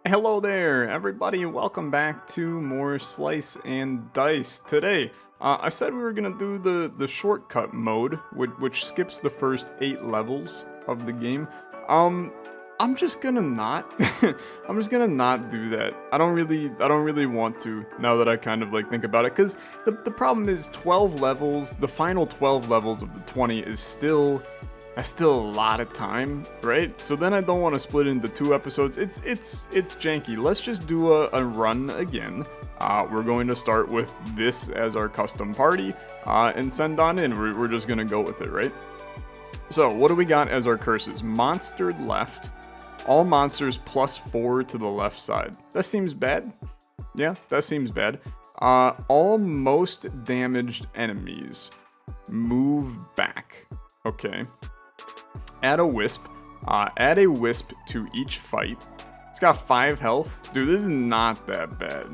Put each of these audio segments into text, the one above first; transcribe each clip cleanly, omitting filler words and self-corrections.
Hello there, everybody. Welcome back to more Slice and Dice. Today, I said we were gonna do the shortcut mode, which skips the first 8 levels of the game. I'm just gonna not. I'm just gonna not do that. I don't really want to now that I kind of like think about it. Cause the problem is 12 levels. The final 12 levels of the 20 is still. That's still a lot of time, right? So then I don't want to split it into 2 episodes. It's janky. Let's just do a run again. We're going to start with this as our custom party and send on in. We're just going to go with it, right? So what do we got as our curses? Monster left. All monsters +4 to the left side. That seems bad. Yeah, that seems bad. All most damaged enemies move back. Okay. Add a wisp. Add a wisp to each fight. It's got 5 health. Dude, this is not that bad.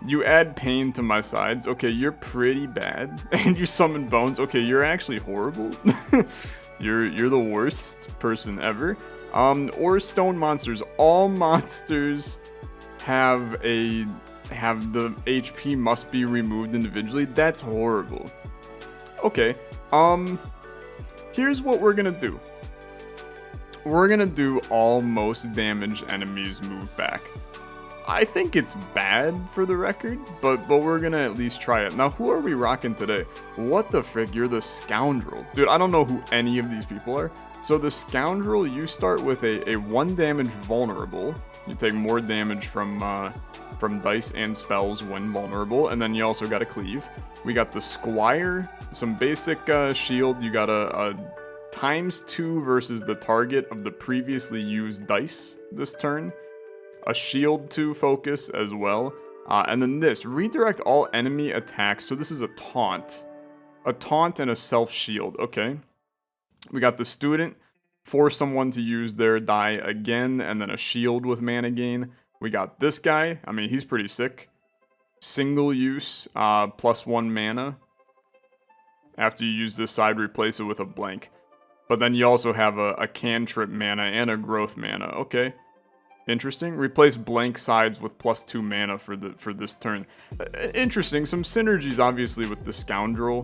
You add pain to my sides. Okay, you're pretty bad. And you summon bones. Okay, you're actually horrible. You're the worst person ever. Or stone monsters. All monsters have the HP must be removed individually. That's horrible. Okay. Here's what we're gonna do. We're gonna do all most damaged enemies move back. I think it's bad for the record, but we're gonna at least try it. Now, who are we rocking today? What the frick? You're the scoundrel. Dude, I don't know who any of these people are. So the scoundrel, you start with a 1 damage vulnerable. You take more damage from dice and spells when vulnerable, and then you also got a cleave. We got the squire, some basic shield. You got a ×2 versus the target of the previously used dice this turn. A shield 2 focus as well. And then this, redirect all enemy attacks. So this is a taunt. A taunt and a self shield. Okay. We got the student, force someone to use their die again, and then a shield with mana gain. We got this guy. I mean, he's pretty sick. Single use, +1 mana. After you use this side, replace it with a blank. But then you also have a cantrip mana and a growth mana. Okay. Interesting. Replace blank sides with +2 mana for this turn. Interesting. Some synergies, obviously, with the scoundrel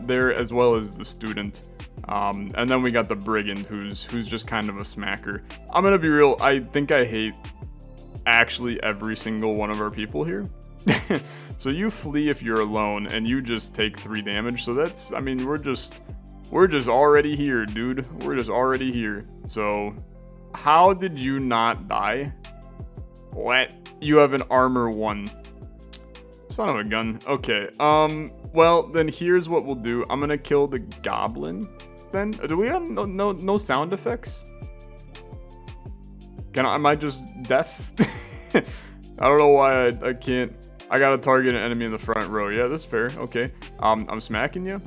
there, as well as the student. And then we got the brigand, who's just kind of a smacker. I'm gonna be real. I think I hate actually every single one of our people here. So you flee if you're alone, and you just take 3 damage. So that's, I mean, we're just already here, dude. We're just already here. So how did you not die? What? You have an armor 1. Son of a gun. Okay. Well, then here's what we'll do. I'm gonna kill the goblin. Then do we have no sound effects? Am I just deaf? I don't know why I can't. I gotta target an enemy in the front row. Yeah, that's fair. Okay. I'm smacking you.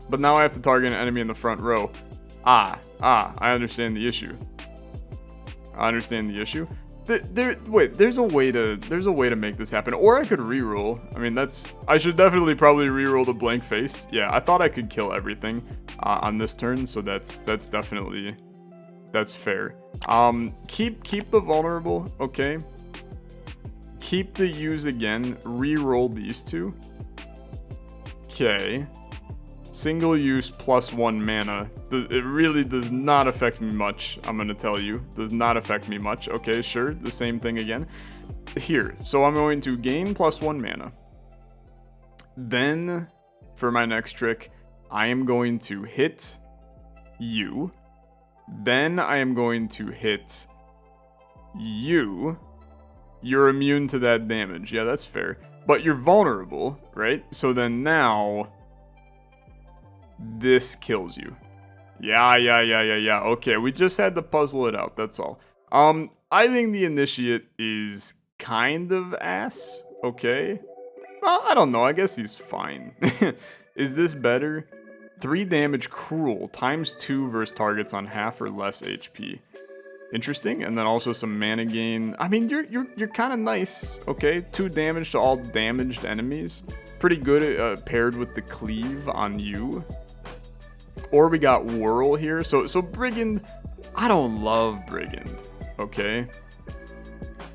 But now I have to target an enemy in the front row. I understand the issue. Wait, there's a way to make this happen. Or I could reroll. I mean, I should definitely probably reroll the blank face. Yeah, I thought I could kill everything on this turn, so that's definitely fair. Keep the vulnerable, okay? Keep the use again. Reroll these 2. Okay. Single use +1 mana. It really does not affect me much, I'm gonna tell you. Does not affect me much. Okay, sure, the same thing again. Here, so I'm going to gain +1 mana. Then, for my next trick, I am going to hit you. Then I am going to hit you. You're immune to that damage. Yeah, that's fair. But you're vulnerable, right? So then now this kills you. Yeah. Okay, we just had to puzzle it out, that's all. I think the initiate is kind of ass. Okay. Well, I don't know. I guess he's fine. Is this better? 3 damage cruel ×2 versus targets on half or less HP. Interesting. And then also some mana gain. I mean, you're kind of nice. Okay, 2 damage to all damaged enemies. Pretty good paired with the cleave on you. Or we got Whirl here. So Brigand, I don't love Brigand. Okay.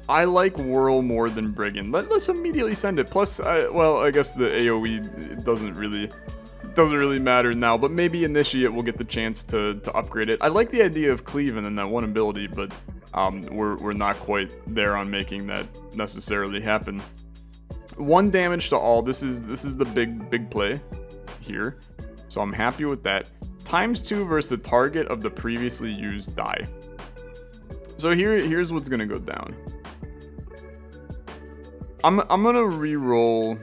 I like Whirl more than Brigand. Let's immediately send it. Plus, well, I guess the AoE doesn't really matter now, but maybe Initiate will get the chance to upgrade it. I like the idea of Cleave and then that one ability, but we're not quite there on making that necessarily happen. 1 damage to all. This is the big play here, so I'm happy with that. ×2 versus the target of the previously used die. So here's what's gonna go down. I'm gonna re-roll.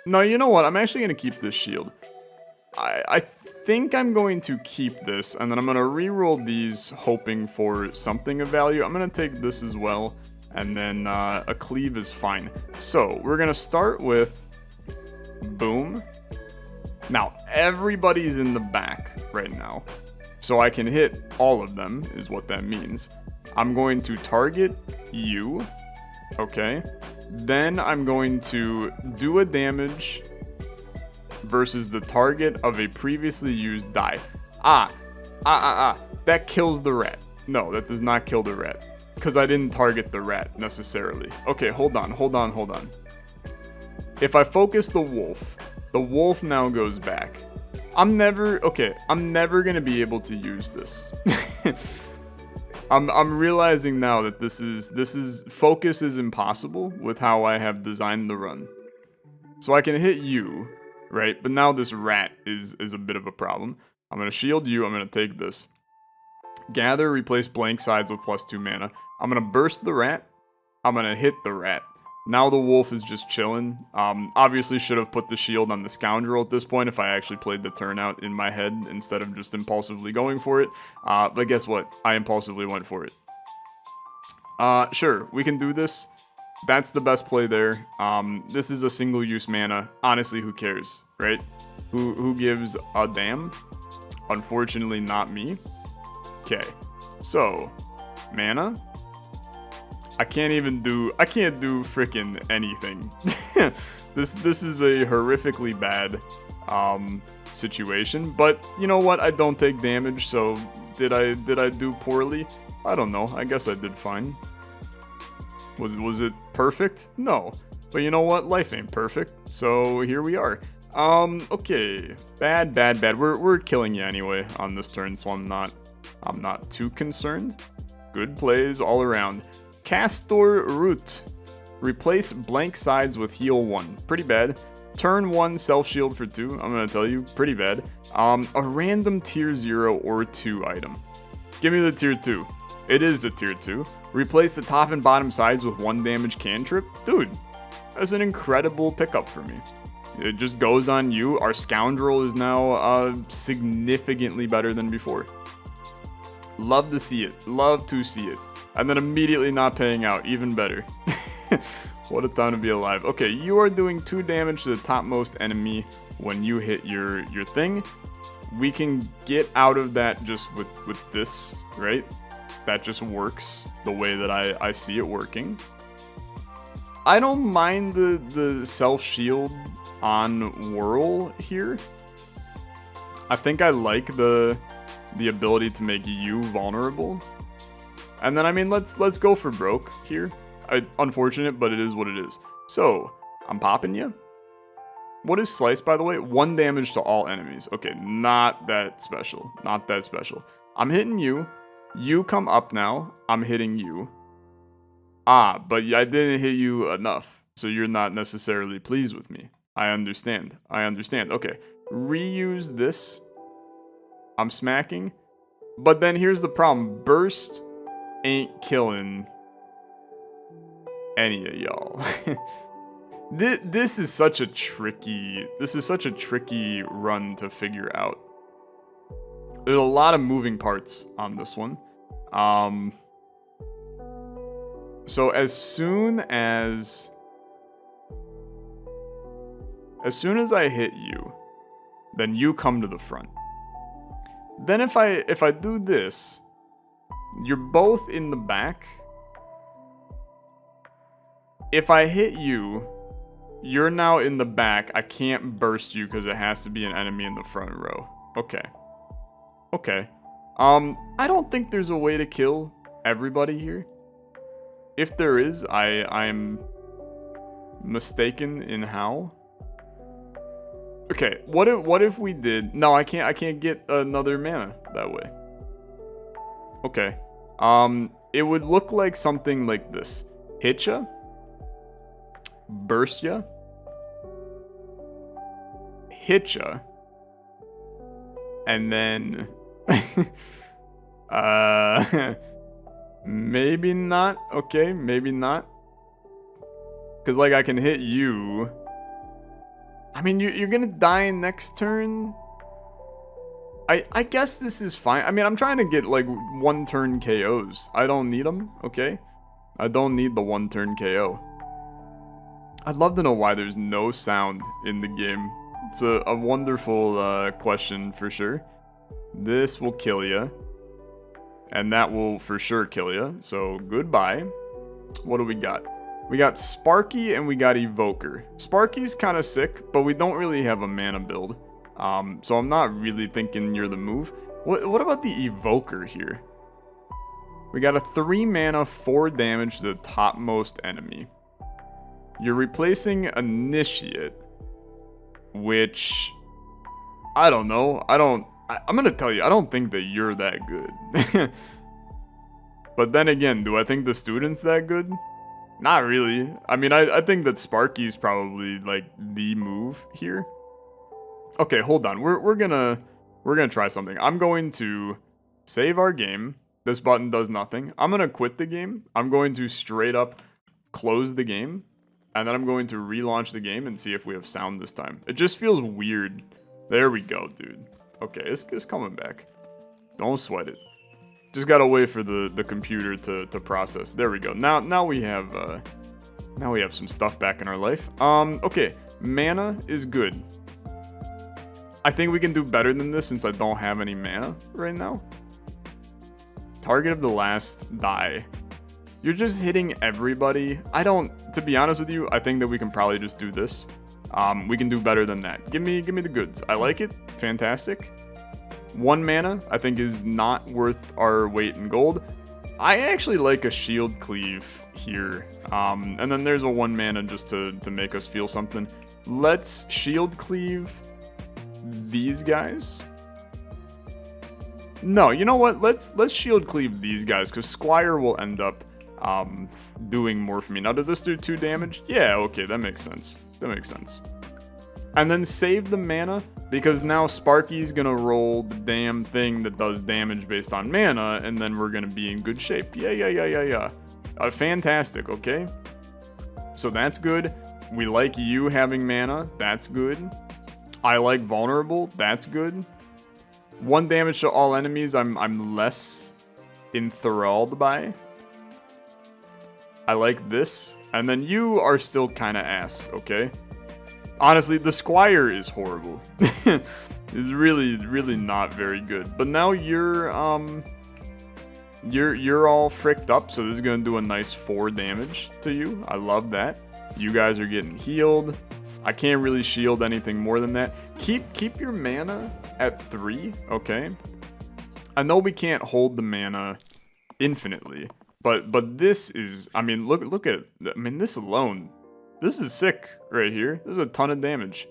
No, you know what? I'm actually gonna keep this shield. I think I'm going to keep this, and then I'm gonna re-roll these, hoping for something of value. I'm gonna take this as well, and then a cleave is fine. So we're gonna start with boom. Now everybody's in the back right now, so I can hit all of them, is what that means. I'm going to target you. Okay, then I'm going to do a damage versus the target of a previously used die. That kills the rat. No, that does not kill the rat, because I didn't target the rat necessarily. Okay, hold on. If I focus the wolf now goes back. I'm never gonna be able to use this. I'm realizing now that this is focus is impossible with how I have designed the run. So I can hit you, right? But now this rat is a bit of a problem. I'm gonna shield you. I'm gonna take this. Gather, replace blank sides with +2 mana. I'm gonna burst the rat. I'm gonna hit the rat. Now the wolf is just chilling. Obviously should have put the shield on the scoundrel at this point if I actually played the turnout in my head instead of just impulsively going for it. But guess what? I impulsively went for it. Sure, we can do this. That's the best play there. This is a single-use mana. Honestly, who cares, right? Who gives a damn? Unfortunately, not me. Okay, so mana. I can't do freaking anything. This is a horrifically bad situation, but you know what? I don't take damage, so did I do poorly? I don't know. I guess I did fine. Was it perfect? No. But you know what? Life ain't perfect. So here we are. Okay. Bad. We're killing you anyway on this turn, so I'm not too concerned. Good plays all around. Castor Root. Replace blank sides with heal 1. Pretty bad. Turn 1 self shield for 2. I'm gonna tell you, pretty bad. A random tier 0 or 2 item. Give me the tier 2. It is a tier 2. Replace the top and bottom sides with 1 damage cantrip. Dude, that's an incredible pickup for me. It just goes on you. Our scoundrel is now significantly better than before. Love to see it. Love to see it. And then immediately not paying out. Even better. What a time to be alive. Okay, you are doing 2 damage to the topmost enemy when you hit your thing. We can get out of that just with this, right? That just works the way that I see it working. I don't mind the self-shield on Whirl here. I think I like the ability to make you vulnerable. And then, I mean, let's go for broke here. Unfortunate, but it is what it is. So, I'm popping you. What is Slice, by the way? 1 damage to all enemies. Okay, not that special. Not that special. I'm hitting you. You come up now. I'm hitting you. But I didn't hit you enough. So you're not necessarily pleased with me. I understand. Okay, reuse this. I'm smacking. But then here's the problem. Burst ain't killing any of y'all. This is such a tricky run to figure out. There's a lot of moving parts on this one. So as soon as I hit you, then you come to the front. Then if I do this, you're both in the back. If I hit you, you're now in the back. I can't burst you because it has to be an enemy in the front row. Okay. I don't think there's a way to kill everybody here. If there is, I'm mistaken in how. Okay, what if we did? No, I can't get another mana that way. Okay. It would look like something like this. Hit ya, burst ya, hit ya, and then maybe not. Okay, maybe not. Cause like I can hit you. I mean, you're gonna die next turn. I guess this is fine. I mean, I'm trying to get like 1-turn KOs. I don't need them, okay? I don't need the 1-turn KO. I'd love to know why there's no sound in the game. It's a wonderful question for sure. This will kill you. And that will for sure kill you. So goodbye. What do we got? We got Sparky and we got Evoker. Sparky's kind of sick, but we don't really have a mana build. So I'm not really thinking you're the move. What about the Evoker here? We got a 3 mana, 4 damage to the topmost enemy. You're replacing Initiate, which I don't know. I'm gonna tell you, I don't think that you're that good. But then again, do I think the student's that good? Not really. I mean, I think that Sparky's probably like the move here. Okay, hold on. We're gonna try something. I'm going to save our game. This button does nothing. I'm gonna quit the game. I'm going to straight up close the game, and then I'm going to relaunch the game and see if we have sound this time. It just feels weird. There we go, dude. Okay, it's coming back. Don't sweat it. Just gotta wait for the computer to process. There we go. Now we have some stuff back in our life. Okay, mana is good. I think we can do better than this since I don't have any mana right now. Target of the last die. You're just hitting everybody. To be honest with you, I think that we can probably just do this. We can do better than that. Give me the goods. I like it. Fantastic. 1 mana, I think, is not worth our weight in gold. I actually like a shield cleave here. And then there's a 1 mana just to make us feel something. Let's shield cleave these guys. No, you know what? Let's shield cleave these guys, because Squire will end up doing more for me. Now, does this do 2 damage? Yeah, okay, that makes sense. That makes sense. And then save the mana, because now Sparky's gonna roll the damn thing that does damage based on mana, and then we're gonna be in good shape. Yeah. Fantastic, okay? So that's good. We like you having mana. That's good. I like vulnerable. That's good. 1 damage to all enemies I'm less enthralled by. I like this. And then you are still kind of ass, okay? Honestly, the Squire is horrible. It's really not very good. But now you're all fricked up, so this is gonna do a nice 4 damage to you. I love that. You guys are getting healed. I can't really shield anything more than that. Keep your mana at 3, okay? I know we can't hold the mana infinitely, but this is, I mean, look at, I mean, this alone, this is sick right here. This is a ton of damage.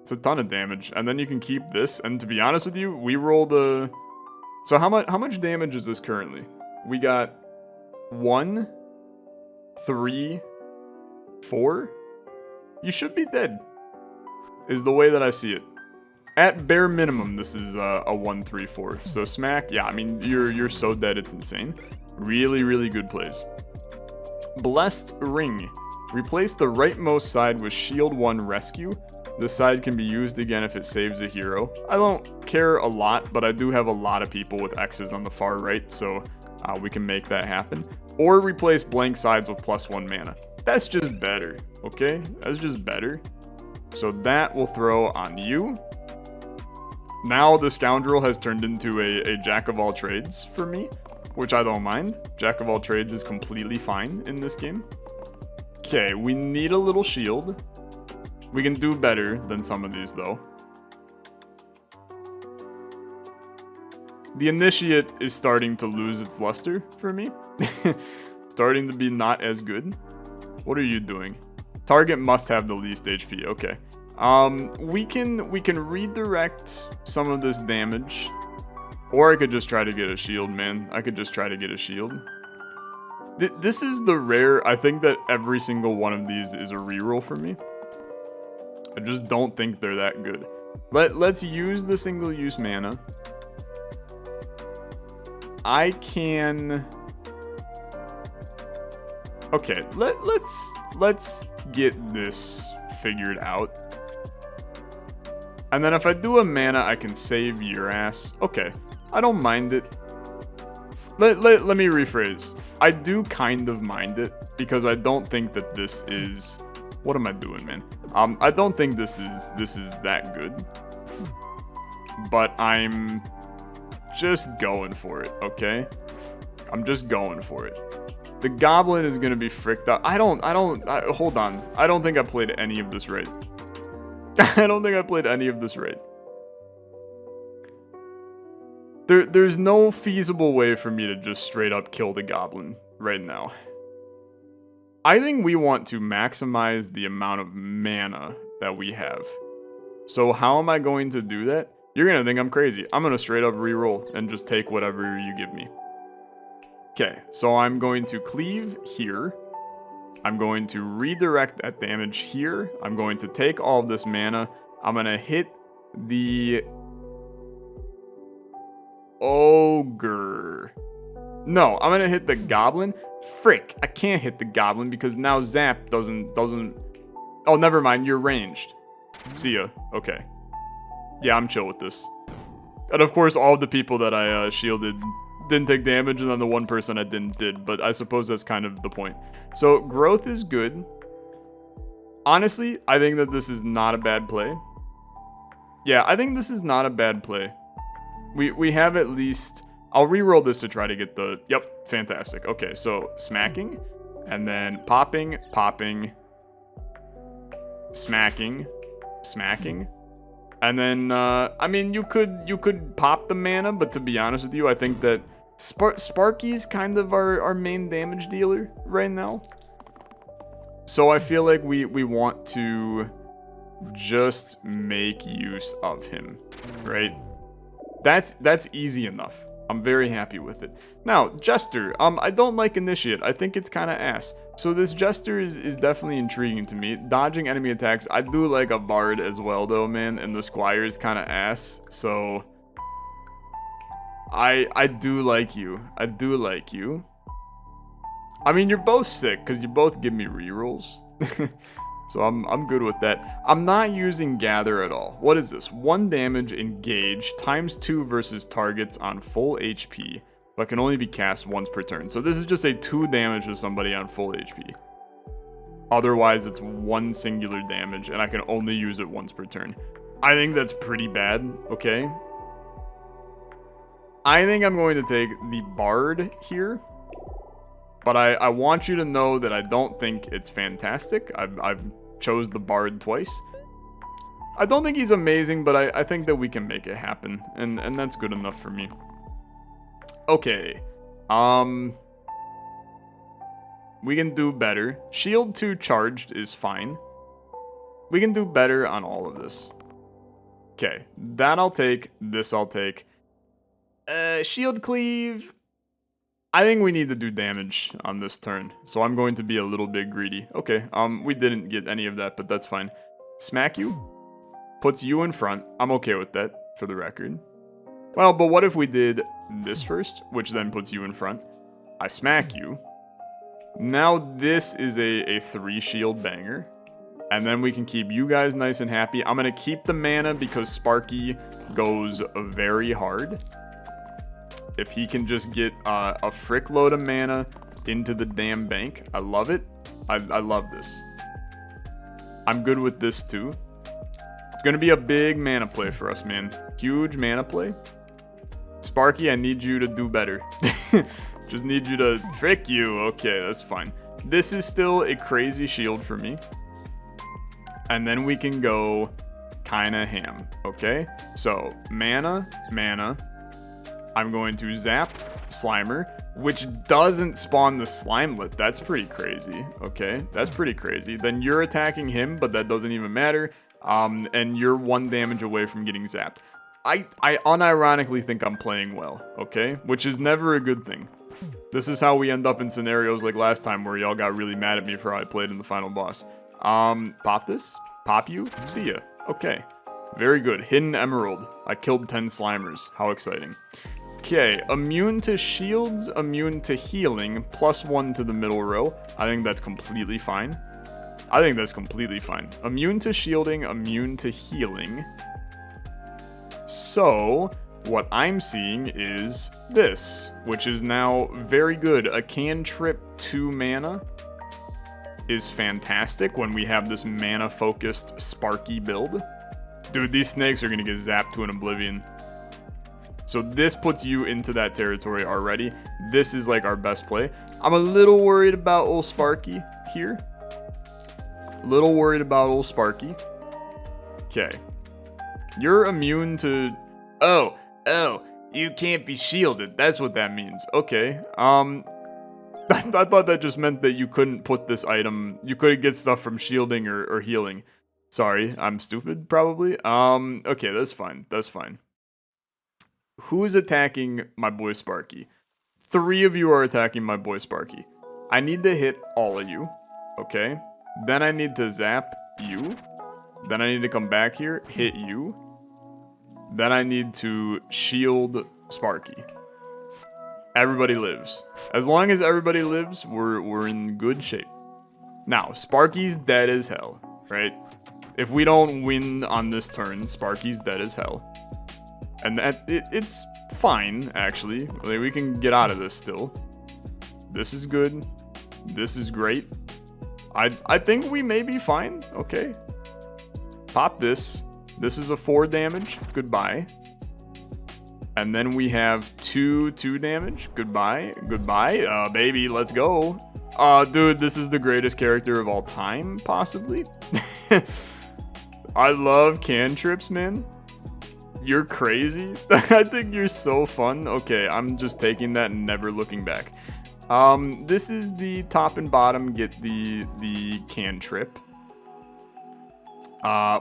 It's a ton of damage, and then you can keep this. And to be honest with you, we roll the. So how much damage is this currently? We got 1, 3, 4. You should be dead, is the way that I see it. At bare minimum, this is a 1, 3, 4. So smack, yeah, I mean, you're so dead, it's insane. Really good plays. Blessed Ring. Replace the rightmost side with Shield 1 Rescue. This side can be used again if it saves a hero. I don't care a lot, but I do have a lot of people with X's on the far right, so we can make that happen. Or replace blank sides with +1 mana. That's just better, okay? That's just better. So that will throw on you. Now the Scoundrel has turned into a jack of all trades for me, which I don't mind. Jack of all trades is completely fine in this game. Okay, we need a little shield. We can do better than some of these, though. The initiate is starting to lose its luster for me. Starting to be not as good. What are you doing? Target must have the least HP. Okay. We can redirect some of this damage. Or I could just try to get a shield, man. I could just try to get a shield. This is the rare. I think that every single one of these is a reroll for me. I just don't think they're that good. Let's use the single use mana. I can. Okay, let's get this figured out. And then if I do a mana, I can save your ass. Okay, I don't mind it. Let me rephrase. I do kind of mind it because I don't think that this is. What am I doing, man? I don't think this is that good. But I'm just going for it, okay? I'm just going for it. The goblin is gonna be fricked out. Hold on. I don't think I played any of this right. I don't think I played any of this right. There's no feasible way for me to just straight up kill the goblin right now. I think we want to maximize the amount of mana that we have. So how am I going to do that? You're gonna think I'm crazy. I'm gonna straight up reroll and just take whatever you give me. Okay, so I'm going to cleave here. I'm going to redirect that damage here. I'm going to take all of this mana. I'm gonna hit the ogre. No, I'm gonna hit the goblin. Frick, I can't hit the goblin because now zap doesn't. Oh, never mind. You're ranged. See ya. Okay. Yeah, I'm chill with this. And of course, all of the people that I shielded didn't take damage, and then the one person I didn't did. But I suppose that's kind of the point. So growth is good. Honestly, I think that this is not a bad play. Yeah, I think this is not a bad play. We have at least. I'll reroll this to try to get the. Yep, fantastic. Okay, so smacking, and then popping, smacking, and then I mean you could pop the mana, but to be honest with you, I think that Sparky's kind of our main damage dealer right now. So I feel like we want to just make use of him, right? That's easy enough. I'm very happy with it. Now, Jester. I don't like Initiate. I think it's kind of ass. So this Jester is definitely intriguing to me. Dodging enemy attacks. I do like a Bard as well, though, man. And the Squire is kind of ass. So I do like you. I do like you. I mean, you're both sick because you both give me rerolls. So I'm good with that. I'm not using Gather at all. What is this? 1 damage engage ×2 versus targets on full HP, but can only be cast once per turn. So this is just a 2 damage to somebody on full HP. Otherwise, it's 1 singular damage, and I can only use it once per turn. I think that's pretty bad, okay? I think I'm going to take the Bard here. But I want you to know that I don't think it's fantastic. I've chose the Bard twice. I don't think he's amazing, but I think that we can make it happen. And that's good enough for me. Okay. We can do better. Shield 2 charged is fine. We can do better on all of this. Okay. That I'll take. This I'll take. Shield cleave. I think we need to do damage on this turn, so I'm going to be a little bit greedy. Okay, we didn't get any of that, but that's fine. Smack you. Puts you in front. I'm okay with that, for the record. Well, but what if we did this first, which then puts you in front? I smack you. Now this is a 3 shield banger. And then we can keep you guys nice and happy. I'm going to keep the mana because Sparky goes very hard. If he can just get a frick load of mana into the damn bank. I love it. I love this. I'm good with this too. It's going to be a big mana play for us, man. Huge mana play. Sparky, I need you to do better. Just need you to frick you. Okay, that's fine. This is still a crazy shield for me. And then we can go kind of ham. Okay? So, mana. I'm going to zap Slimer, which doesn't spawn the Slimelet. That's pretty crazy. Okay, that's pretty crazy. Then you're attacking him, but that doesn't even matter. And you're 1 damage away from getting zapped. I unironically think I'm playing well, okay? Which is never a good thing. This is how we end up in scenarios like last time where y'all got really mad at me for how I played in the final boss. Pop this? Pop you? See ya. Okay. Very good. Hidden Emerald. I killed 10 Slimers. How exciting. Okay, immune to shields, immune to healing, +1 to the middle row. I think that's completely fine. I think that's completely fine. Immune to shielding, immune to healing. So, what I'm seeing is this, which is now very good. A cantrip 2 mana is fantastic when we have this mana-focused Sparky build. Dude, these snakes are going to get zapped to an oblivion. So this puts you into that territory already. This is like our best play. I'm a little worried about old Sparky here. Little worried about old Sparky. Okay. You're immune to... Oh, you can't be shielded. That's what that means. Okay. I thought that just meant that you couldn't put this item... You couldn't get stuff from shielding or healing. Sorry, I'm stupid, probably. Okay, that's fine. That's fine. Who's attacking my boy Sparky? 3 of you are attacking my boy Sparky. I need to hit all of you. Okay. Then I need to zap you. Then I need to come back here, hit you. Then I need to shield Sparky. Everybody lives. As long as everybody lives, we're in good shape. Now, Sparky's dead as hell, right? If we don't win on this turn, Sparky's dead as hell. And that it's fine, actually. Like, we can get out of this still. This is good. This is great. I think we may be fine. Okay. Pop this. This is a 4 damage. Goodbye. And then we have 2 damage. Goodbye. Goodbye. Baby, let's go. Dude, this is the greatest character of all time, possibly. I love cantrips, man. You're crazy. I think you're so fun. Okay, I'm just taking that and never looking back. This is the top and bottom. Get the cantrip.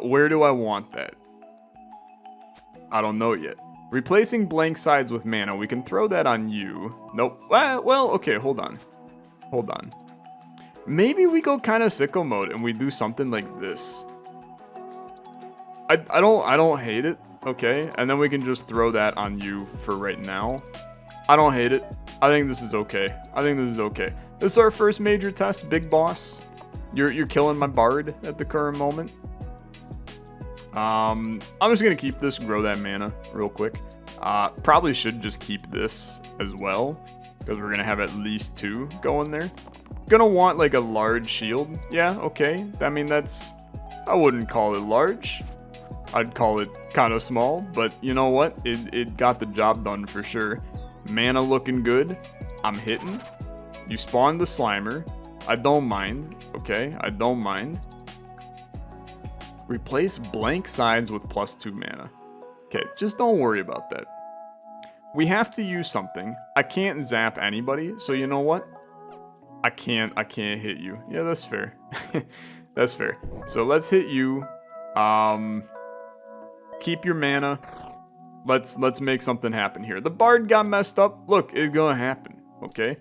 Where do I want that? I don't know yet. Replacing blank sides with mana. We can throw that on you. Nope. Well, okay, hold on. Hold on. Maybe we go kind of sicko mode and we do something like this. I don't hate it. Okay, and then we can just throw that on you for right now. I don't hate it. I think this is okay. I think this is okay. This is our first major test, big boss. You're killing my bard at the current moment. I'm just gonna keep this, grow that mana real quick. Probably should just keep this as well, because we're gonna have at least 2 going there. Gonna want like a large shield. Yeah, okay. I mean, that's... I wouldn't call it large. I'd call it kind of small, but you know what? It got the job done for sure. Mana looking good. I'm hitting. You spawned the Slimer. I don't mind. Okay, I don't mind. Replace blank sides with +2 mana. Okay, just don't worry about that. We have to use something. I can't zap anybody, so you know what? I can't hit you. Yeah, that's fair. That's fair. So let's hit you. Keep your mana. Let's make something happen here. The bard got messed up. Look, it's gonna happen. Okay.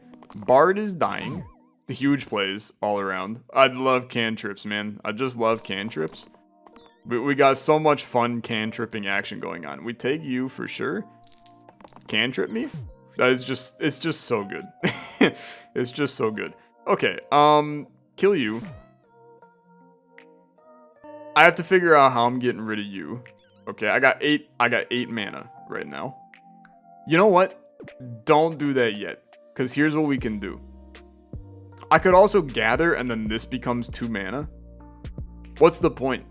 Bard is dying. The huge plays all around. I love cantrips, man. I just love cantrips. We got so much fun cantripping action going on. We take you for sure. Cantrip me? That is just, it's just so good. It's just so good. Okay, kill you. I have to figure out how I'm getting rid of you. Okay, I got 8 mana right now. You know what? Don't do that yet, because here's what we can do. I could also gather, and then this becomes 2 mana. What's the point?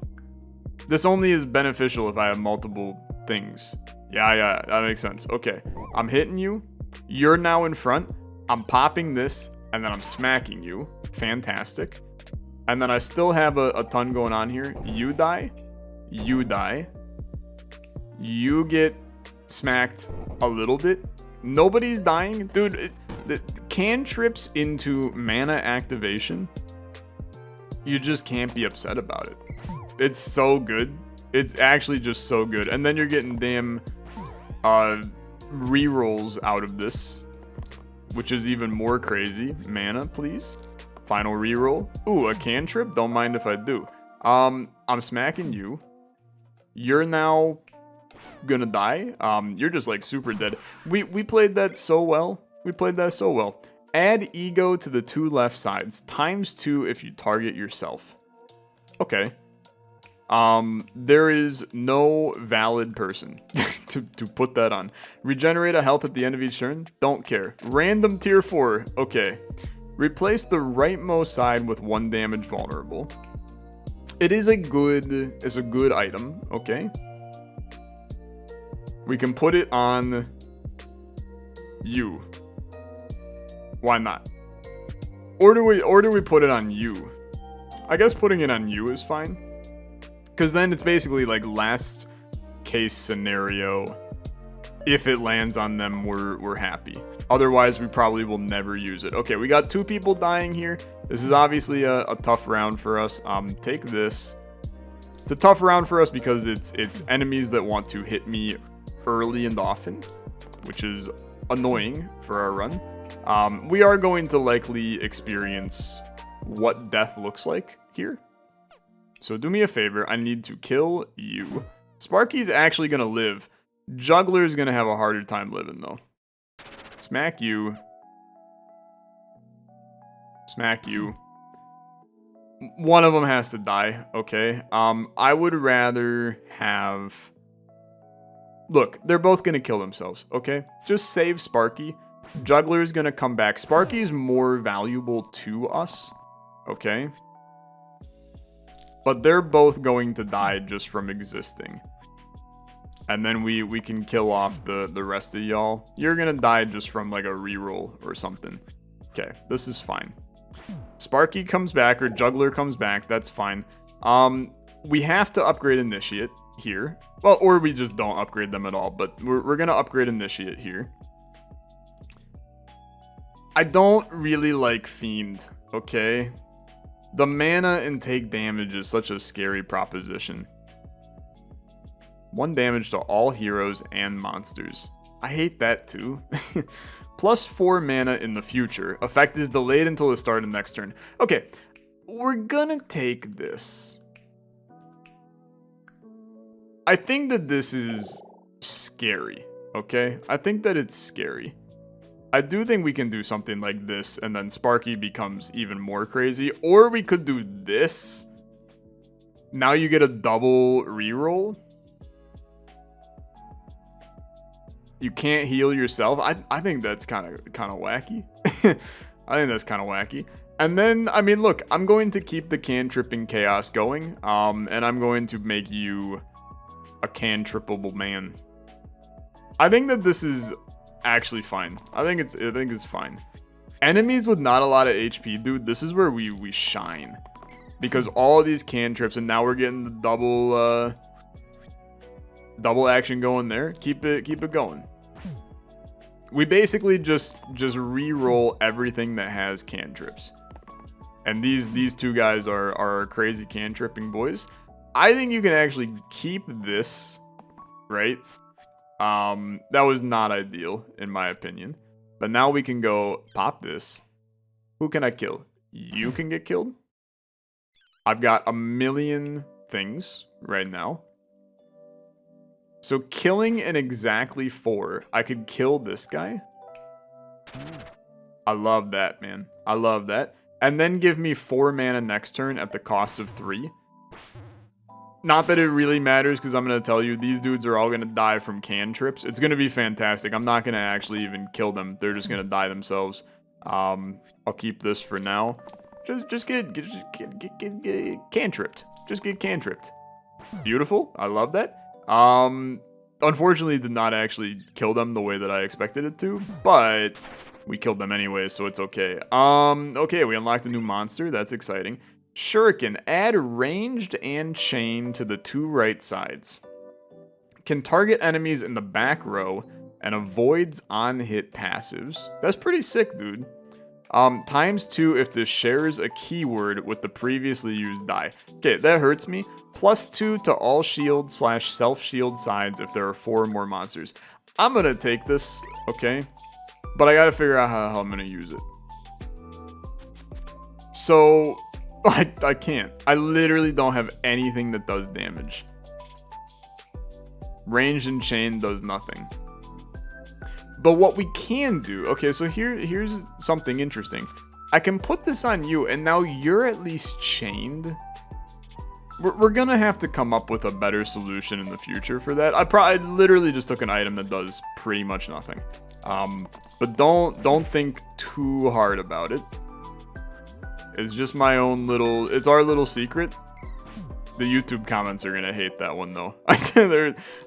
This only is beneficial if I have multiple things. Yeah, that makes sense. Okay, I'm hitting you. You're now in front. I'm popping this, and then I'm smacking you. Fantastic. And then I still have a ton going on here. You die. You die. You get smacked a little bit. Nobody's dying. Dude, the cantrips into mana activation, you just can't be upset about it. It's so good. It's actually just so good. And then you're getting damn rerolls out of this, which is even more crazy. Mana, please. Final reroll. Ooh, a cantrip? Don't mind if I do. I'm smacking you. You're now gonna die. You're just like super dead. We played that so well. We played that so well. Add ego to the 2 left sides. ×2 if you target yourself. Okay. There is no valid person to put that on. Regenerate a health at the end of each turn. Don't care. Random tier 4. Okay. Replace the rightmost side with 1 damage vulnerable. It is a good item. Okay. We can put it on you. Why not? Or do we put it on you? I guess putting it on you is fine. Because then it's basically like last case scenario. If it lands on them, we're happy. Otherwise, we probably will never use it. Okay, we got 2 people dying here. This is obviously a tough round for us. Take this. It's a tough round for us because it's enemies that want to hit me early and often, which is annoying for our run. We are going to likely experience what death looks like here. So do me a favor. I need to kill you. Sparky's actually going to live. Juggler's going to have a harder time living, though. Smack you. Smack you. One of them has to die, okay? I would rather have... Look, they're both going to kill themselves, okay? Just save Sparky. Juggler's going to come back. Sparky's more valuable to us, okay? But they're both going to die just from existing. And then we can kill off the rest of y'all. You're going to die just from like a reroll or something. Okay, this is fine. Sparky comes back or Juggler comes back. That's fine. We have to upgrade Initiate here. Well, or we just don't upgrade them at all. But we're going to upgrade Initiate here. I don't really like Fiend, okay? The mana and take damage is such a scary proposition. 1 damage to all heroes and monsters. I hate that too. Plus 4 mana in the future. Effect is delayed until the start of next turn. Okay, we're gonna take this. I think that this is scary, okay? I think that it's scary. I do think we can do something like this and then Sparky becomes even more crazy. Or we could do this. Now you get a double reroll. You can't heal yourself. I think that's kind of wacky. I think that's kind of wacky. And then, I mean, look, I'm going to keep the cantripping chaos going. And I'm going to make you a cantrippable man. I think that this is actually fine. I think it's fine. Enemies with not a lot of HP, dude, this is where we shine. Because all of these cantrips, and now we're getting the double action going there. Keep it going. We basically just re-roll everything that has cantrips. And these 2 guys are crazy cantripping boys. I think you can actually keep this, right? That was not ideal, in my opinion. But now we can go pop this. Who can I kill? You can get killed. I've got a million things right now. So killing in exactly 4, I could kill this guy. I love that, man. I love that. And then give me 4 mana next turn at the cost of 3. Not that it really matters, because I'm going to tell you, these dudes are all going to die from cantrips. It's going to be fantastic. I'm not going to actually even kill them. They're just going to die themselves. I'll keep this for now. Just get cantripped. Just get cantripped. Beautiful. I love that. Unfortunately, did not actually kill them the way that I expected it to, but we killed them anyway, so it's okay. Okay, we unlocked a new monster. That's exciting. Shuriken, add ranged and chain to the 2 right sides. can target enemies in the back row and avoids on-hit passives. That's pretty sick, dude. ×2 if this shares a keyword with the previously used die. Okay, that hurts me. +2 to all shield / self-shield sides if there are 4 or more monsters. I'm gonna take this, okay? But I gotta figure out how I'm gonna use it. So, I can't. I literally don't have anything that does damage. Range and chain does nothing. But what we can do, okay, so here's something interesting. I can put this on you, and now you're at least chained. We're gonna have to come up with a better solution in the future for that. I literally just took an item that does pretty much nothing. But don't think too hard about it. It's just my own little, it's our little secret. The YouTube comments are gonna hate that one though.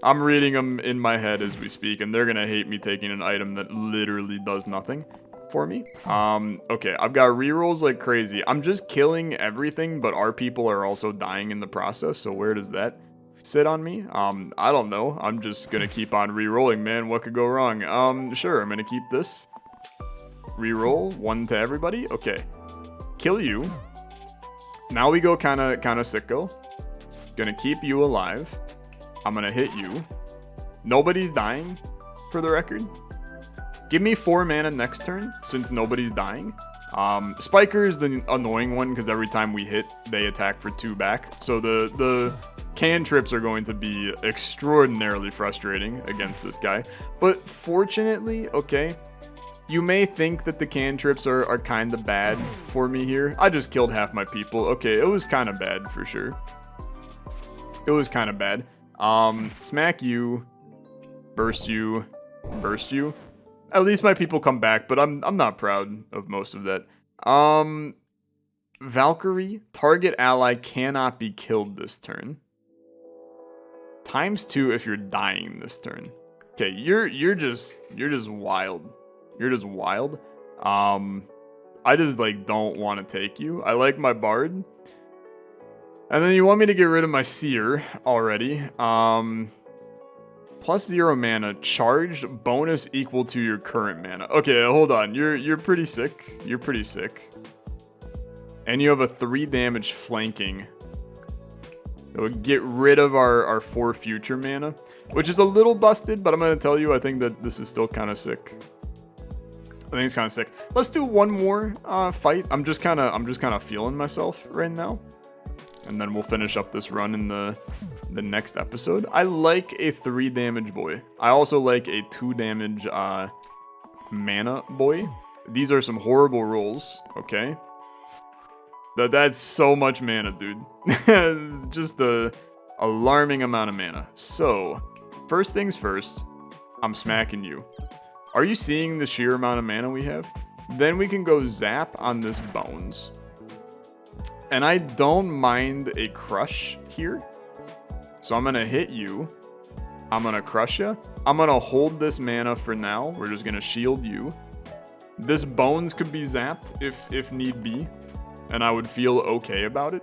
I'm reading them in my head as we speak, and they're gonna hate me taking an item that literally does nothing for me. Okay, I've got rerolls like crazy. I'm just killing everything, but our people are also dying in the process, so where does that sit on me? I don't know. I'm just gonna keep on rerolling, man. What could go wrong? Sure, I'm gonna keep this. Reroll, 1 to everybody. Okay. Kill you. Now we go kinda sicko. Gonna keep you alive. I'm gonna hit you. Nobody's dying, for the record. Give me 4 mana next turn, since nobody's dying. Spiker is the annoying one, because every time we hit, they attack for 2 back. So the cantrips are going to be extraordinarily frustrating against this guy. But fortunately, okay, you may think that the cantrips are kind of bad for me here. I just killed half my people. Okay, it was kind of bad for sure. It was kind of bad. Smack you, burst you, burst you. At least my people come back, but I'm not proud of most of that. Valkyrie, target ally cannot be killed this turn. ×2 if you're dying this turn. Okay, you're just wild. You're just wild. I just like don't want to take you. I like my bard. And then you want me to get rid of my seer already. +0 mana, charged, bonus equal to your current mana. Okay, hold on. You're pretty sick. You're pretty sick. And you have a 3 damage flanking. It would get rid of our 4 future mana, which is a little busted, but I'm gonna tell you, I think that this is still kind of sick. I think it's kind of sick. Let's do one more fight. I'm just kind of feeling myself right now. And then we'll finish up this run in the next episode. I like a 3 damage boy. I also like a 2 damage mana boy. These are some horrible rolls, okay? That's so much mana, dude. It's just a alarming amount of mana. So, first things first, I'm smacking you. Are you seeing the sheer amount of mana we have? Then we can go zap on this bones. And I don't mind a crush here. So I'm going to hit you. I'm going to crush you. I'm going to hold this mana for now. We're just going to shield you. This bones could be zapped if need be. And I would feel okay about it.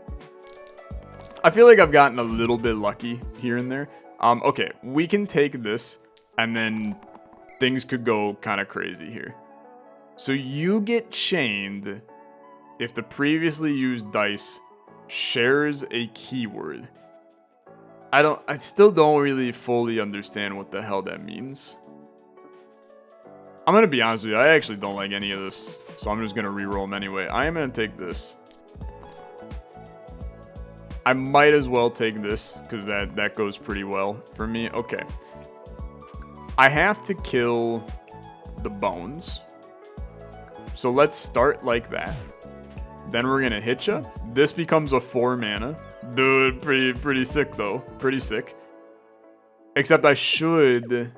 I feel like I've gotten a little bit lucky here and there. Okay, we can take this and then things could go kind of crazy here. So you get chained if the previously used dice shares a keyword. I still don't really fully understand what the hell that means. I'm gonna be honest with you, I actually don't like any of this, so I'm just gonna reroll them anyway. I am gonna take this. I might as well take this, because that goes pretty well for me. Okay. I have to kill the bones. So let's start like that. Then we're gonna hit ya. This becomes a 4 mana. Dude, pretty sick though. Pretty sick. Except I should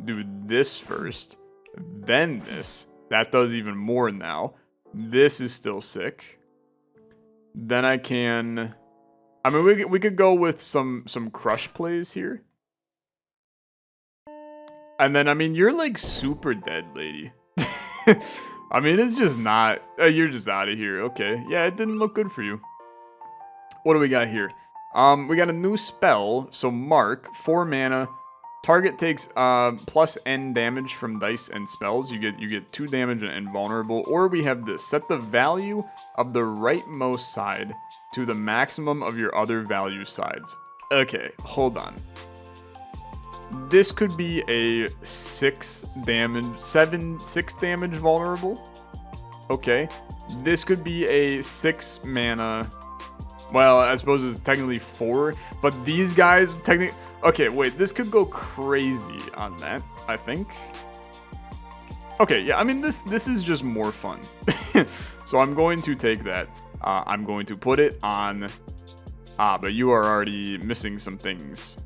do this first. Then this. That does even more now. This is still sick. Then I can... I mean, we could go with some crush plays here. And then, I mean, you're like super dead, lady. I mean, it's just not... you're just out of here. Okay. Yeah, it didn't look good for you. What do we got here? We got a new spell. So Mark, 4 mana. Target takes plus N damage from dice and spells. You get 2 damage and invulnerable. Or we have this. Set the value of the rightmost side to the maximum of your other value sides. Okay, hold on. This could be a 6 damage vulnerable. Okay. This could be a 6 mana. Well, I suppose it's technically 4, but these guys technically... Okay, wait, this could go crazy on that, I think. Okay, yeah, I mean, this is just more fun. So I'm going to take that. I'm going to put it on... but you are already missing some things.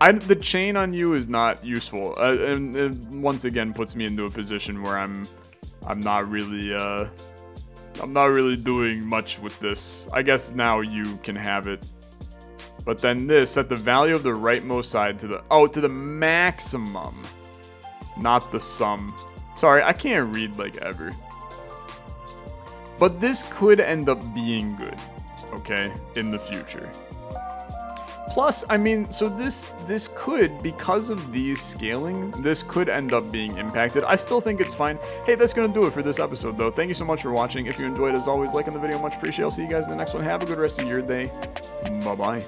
The chain on you is not useful, and it once again puts me into a position where I'm not really doing much with this. I guess now you can have it, but then this, set the value of the rightmost side to the maximum, not the sum. Sorry, I can't read like ever. But this could end up being good, okay, in the future. Plus, I mean, so this could, because of these scaling, this could end up being impacted. I still think it's fine. Hey, that's going to do it for this episode, though. Thank you so much for watching. If you enjoyed, as always, liking the video, much appreciated. I'll see you guys in the next one. Have a good rest of your day. Bye-bye.